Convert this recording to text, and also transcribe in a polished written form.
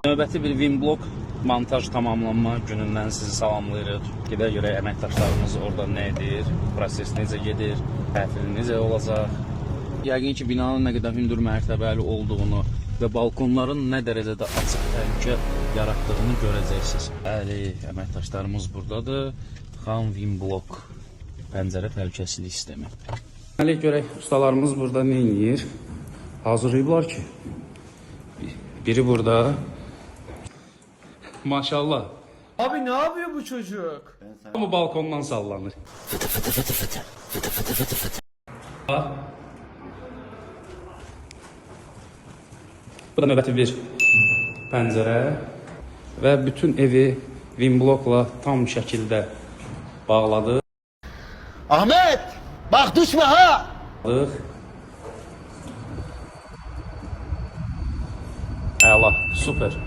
Növbəti bir Winblock montaj tamamlanma günündən sizi salamlayırıq. Gedə görə əməkdaşlarımız orada nə edir, proses necə gedir, təhvil necə olacaq. Yəqin ki, binanın nə qədər hündür mərtəbəli olduğunu və balkonların nə dərəcədə açıq təhlükə yaratdığını görəcəksiniz. Bəli, əməkdaşlarımız buradadır. Xan Winblock pəncərə təhlükəsizlik sistemi. Hələ görək, ustalarımız burada nə edir? Hazırlayıblar ki, biri burada. Maşallah. Abi ne yapıyor bu çocuk? Ama balkondan sallanır. Fıtı fıtı fıtı fıtı. Fıtı fıtı fıtı fıtı. Bu da növbəti bir pəncərə və bütün evi Winblockla tam şəkildə bağladı. Ahmet! Bak düşme ha! Əla, super.